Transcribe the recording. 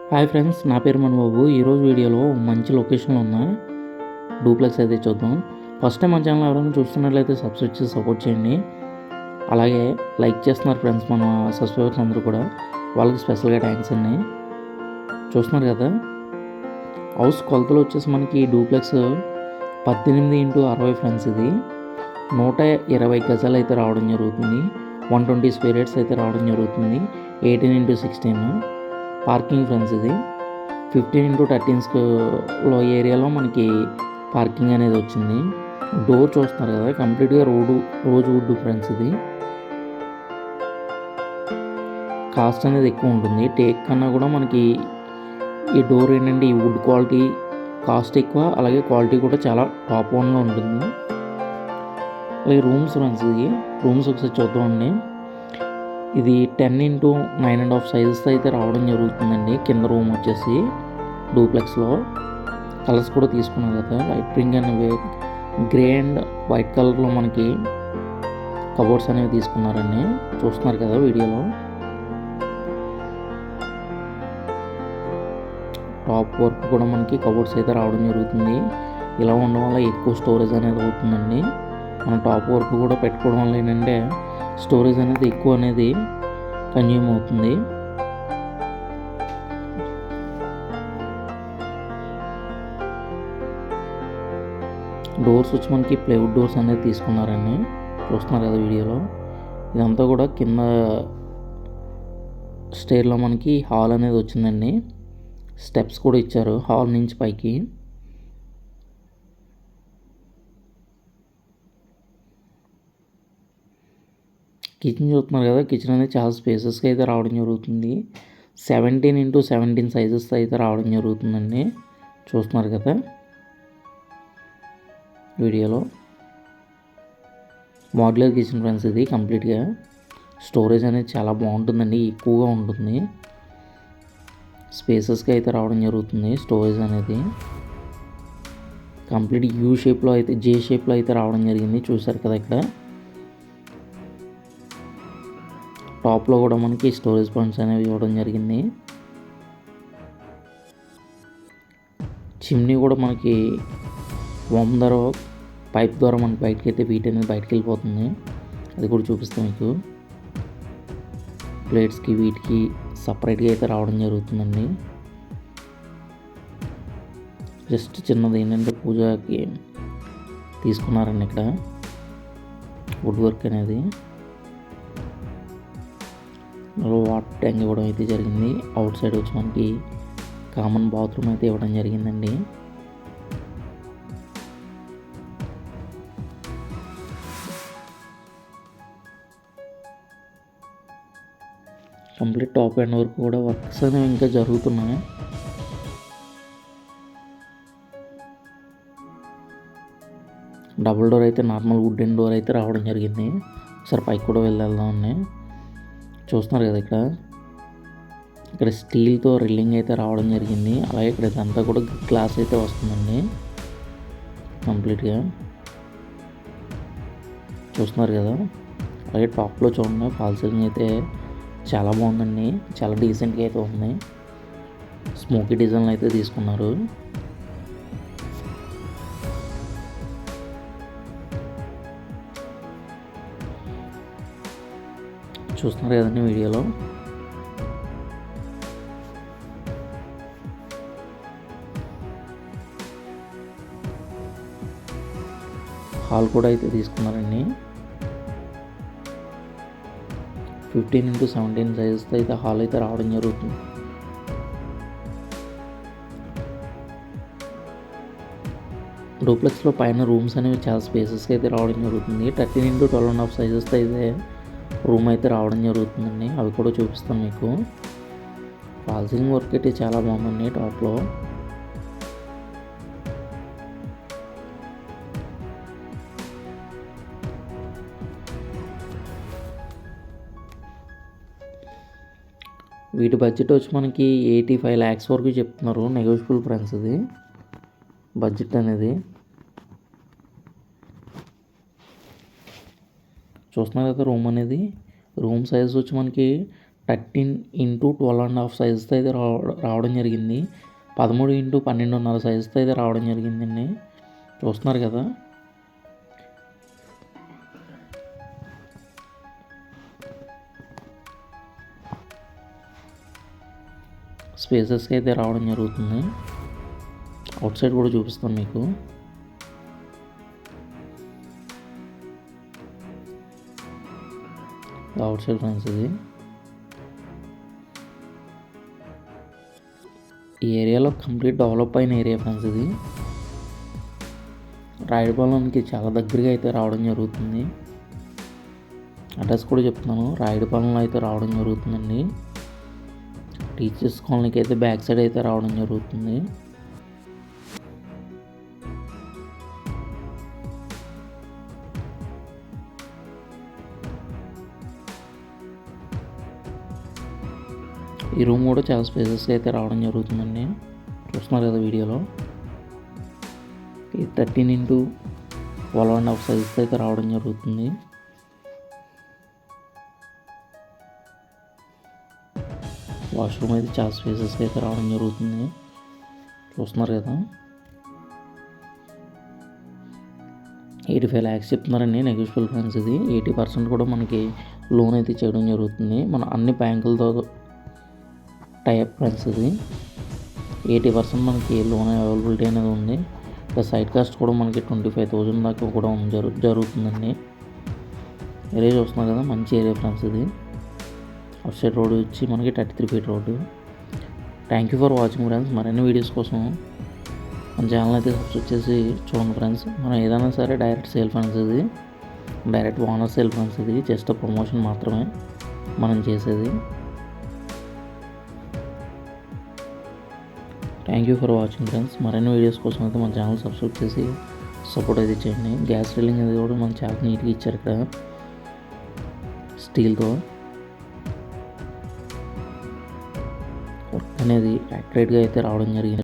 Hi friends, నా పేరు మనబాబు. ఈరోజు వీడియోలో మంచి లొకేషన్లో ఉన్న డూప్లెక్స్ అయితే చూద్దాం. ఫస్ట్ టైం మన ఛానల్ ఎవరైనా చూస్తున్నట్లయితే సబ్స్క్రైబ్ చేసి సపోర్ట్ చేయండి. అలాగే లైక్ చేస్తున్నారు ఫ్రెండ్స్ మన సబ్స్క్రైబర్స్ అందరూ కూడా, వాళ్ళకి స్పెషల్గా థ్యాంక్స్ అండి. చూస్తున్నారు కదా, హౌస్ కొలతలు వచ్చేసి మనకి డూప్లెక్స్ 18x60 ఫ్రెండ్స్. ఇది 120 గజాలు అయితే రావడం జరుగుతుంది. 120 స్క్వేర్ యార్డ్స్ అయితే రావడం జరుగుతుంది. 18x16 parking friends. ఇది 15x13 ఏరియాలో మనకి పార్కింగ్ అనేది వచ్చింది. డోర్ చూస్తున్నారు కదా, కంప్లీట్గా రోజ్ వుడ్ ఫ్రెండ్స్. ఇది కాస్ట్ అనేది ఎక్కువ ఉంటుంది. టేక్ కన్నా కూడా మనకి ఈ డోర్ ఏంటంటే ఈ వుడ్ క్వాలిటీ కాస్ట్ ఎక్కువ, అలాగే క్వాలిటీ కూడా చాలా టాప్ వన్గా ఉంటుంది. అలాగే రూమ్స్ ఫ్రెండ్స్, ఇది రూమ్స్ ఒకసారి చూద్దామండి. ఇది 10x9.5 సైజెస్ అయితే రావడం జరుగుతుందండి. కింద రూమ్ వచ్చేసి డూప్లెక్స్లో కలర్స్ కూడా తీసుకున్నారు కదా, light pink and grey and white కలర్లో మనకి కబోర్డ్స్ అనేవి తీసుకున్నారండి. చూస్తున్నారు కదా వీడియోలో. టాప్ వర్క్ కూడా మనకి కబోర్డ్స్ అయితే రావడం జరుగుతుంది. ఇలా ఉండడం వల్ల ఎక్కువ స్టోరేజ్ అనేది అవుతుందండి. మనం టాప్ వర్క్ కూడా పెట్టుకోవడం వల్ల ఏంటంటే స్టోరేజ్ అనేది ఎక్కువ అనేది కన్జ్యూమ్ అవుతుంది. డోర్స్ వచ్చి మనకి ప్లైవుడ్ డోర్స్ అనేది తీసుకున్నారండి. చూస్తున్నారు కదా వీడియోలో. ఇదంతా కూడా కింద స్టేర్లో మనకి హాల్ అనేది వచ్చిందండి. స్టెప్స్ కూడా ఇచ్చారు హాల్ నుంచి పైకి. కిచెన్ చూస్తున్నారు కదా, కిచెన్ అనేది చాలా స్పేసెస్గా అయితే రావడం జరుగుతుంది. 17x17 సైజెస్ అయితే రావడం జరుగుతుందండి. చూస్తున్నారు కదా వీడియోలో. Modular kitchen friends. ఇది కంప్లీట్గా స్టోరేజ్ అనేది చాలా బాగుంటుందండి, ఎక్కువగా ఉంటుంది. స్పేసెస్గా అయితే రావడం జరుగుతుంది. స్టోరేజ్ అనేది కంప్లీట్ యూ షేప్లో అయితే జే షేప్లో అయితే రావడం జరిగింది. చూసారు కదా, ఇక్కడ టాప్లో కూడా మనకి స్టోరేజ్ పాయింట్స్ అనేవి ఇవ్వడం జరిగింది. చిమ్నీ కూడా మనకి వందర పైప్ ద్వారా మనకి బయటకి అయితే వీటి అనేది బయటకు వెళ్ళిపోతుంది. అది కూడా చూపిస్తాం మీకు. ప్లేట్స్కి వీటికి సపరేట్గా అయితే రావడం జరుగుతుందండి. జస్ట్ చిన్నది ఏంటంటే పూజకి తీసుకున్నారండి ఇక్కడ వుడ్ వర్క్ అనేది. వాటర్ ట్యాంక్ ఇవ్వడం అయితే జరిగింది. అవుట్ సైడ్ వచ్చి మనకి కామన్ బాత్రూమ్ అయితే ఇవ్వడం జరిగిందండి. కంప్లీట్ టాప్ ఎండ్ వరకు కూడా వర్క్స్ అనేవి ఇంకా జరుగుతున్నాయి. డబుల్ డోర్ అయితే నార్మల్ వుడెన్ డోర్ అయితే రావడం జరిగింది. ఒకసారి పైకి కూడా వెళ్దామండి. చూస్తున్నారు కదా, ఇక్కడ స్టీల్తో రిల్లింగ్ అయితే రావడం జరిగింది. అలాగే ఇక్కడ ఇదంతా కూడా గ్లాస్ అయితే వస్తుందండి కంప్లీట్గా. చూస్తున్నారు కదా. అలాగే టాప్లో చూడండి, ఫాల్ సీలింగ్ అయితే చాలా బాగుందండి. చాలా డీసెంట్గా అయితే ఉంది. స్మోకీ డిజైన్లు అయితే తీసుకున్నారు. చూస్తున్నారు కదండి వీడియోలో. హాల్ కూడా అయితే తీసుకున్నారండి. 15x17 సైజెస్తో అయితే హాల్ అయితే రావడం జరుగుతుంది. డూప్లెక్స్లో పైన రూమ్స్ అనేవి చాలా స్పేసెస్కి అయితే రావడం జరుగుతుంది. 13x12.5 సైజెస్తో అయితే రూమ్ అయితే రావడం జరుగుతుందండి. అవి కూడా చూపిస్తాను మీకు. ఫాల్ సీలింగ్ వర్క్ అయితే చాలా బాగుందండి టాప్లో. వీటి బడ్జెట్ వచ్చి మనకి 85 lakhs వరకు చెప్తున్నారు. నెగోషియబుల్ ఫ్రెండ్స్ ఇది బడ్జెట్ అనేది. చూస్తున్నారు కదా రూమ్ అనేది. రూమ్ సైజ్ వచ్చి మనకి 13x12.5 సైజుతో అయితే రావడం జరిగింది. 13x12.5 సైజుతో అయితే రావడం జరిగిందండి. చూస్తున్నారు కదా. స్పేసెస్కి అయితే రావడం జరుగుతుంది. అవుట్ సైడ్ కూడా చూపిస్తాను మీకు. అవుట్ సైడ్ ఫ్రెండ్స్ ఇది. ఈ ఏరియాలో కంప్లీట్ డెవలప్ అయిన ఏరియా ఫ్రెండ్స్ ఇది. రాయుడుపాలెంకి చాలా దగ్గరగా అయితే రావడం జరుగుతుంది. అడ్రస్ కూడా చెప్తున్నాను. రాయుడుపాలెంలో అయితే రావడం జరుగుతుందండి. టీచర్స్ కాలనీకి అయితే బ్యాక్ సైడ్ అయితే రావడం జరుగుతుంది. ఈ రూమ్ కూడా చాలా స్పేసెస్గా అయితే రావడం జరుగుతుందండి. చూస్తున్నారు కదా వీడియోలో. ఈ 13x12.5 సైజుతో అయితే రావడం జరుగుతుంది. వాష్రూమ్ అయితే చాలా స్పేసెస్గా అయితే రావడం జరుగుతుంది. చూస్తున్నారు కదా. 85 lakhs చెప్తున్నారండి. నెగోషియబుల్ ఫ్రెండ్స్ ఇది. 80% కూడా మనకి లోన్ అయితే చేయడం జరుగుతుంది. మన అన్ని బ్యాంకులతో టైప్ ఫ్రెండ్స్ ఇది. 80% మనకి లోన్ అవైలబిలిటీ అనేది ఉంది. ప్లస్ సైట్ కాస్ట్ కూడా మనకి 25,000 దాకా కూడా జరుగుతుందండి. ఏరియా చూస్తున్నారు కదా, మంచి ఏరియా ఫ్రెండ్స్ ఇది. అవుట్ సైడ్ రోడ్ వచ్చి మనకి 33 feet road. Thank you for watching friends. మరిన్ని వీడియోస్ కోసం మన ఛానల్ అయితే సబ్స్క్రైబ్ చేసి చూడండి ఫ్రెండ్స్. మనం ఏదైనా సరే డైరెక్ట్ సేల్ ఫ్రెండ్స్ ఇది. డైరెక్ట్ ఓనర్ సేల్ ఫ్రెండ్స్ ఇది. జస్ట్ ప్రమోషన్ మాత్రమే మనం చేసేది. Thank you for watching friends. మరిన్ని వీడియోస్ కోసం అయితే మన ఛానల్ సబ్స్క్రైబ్ చేసి సపోర్ట్ అయితే చేయండి. గ్యాస్ రీలింగ్ అనేది కూడా మనం చాలా నీట్గా ఇచ్చారు ఇక్కడ స్టీల్తో. వర్క్ అనేది యాక్యురేట్గా అయితే రావడం జరిగింది.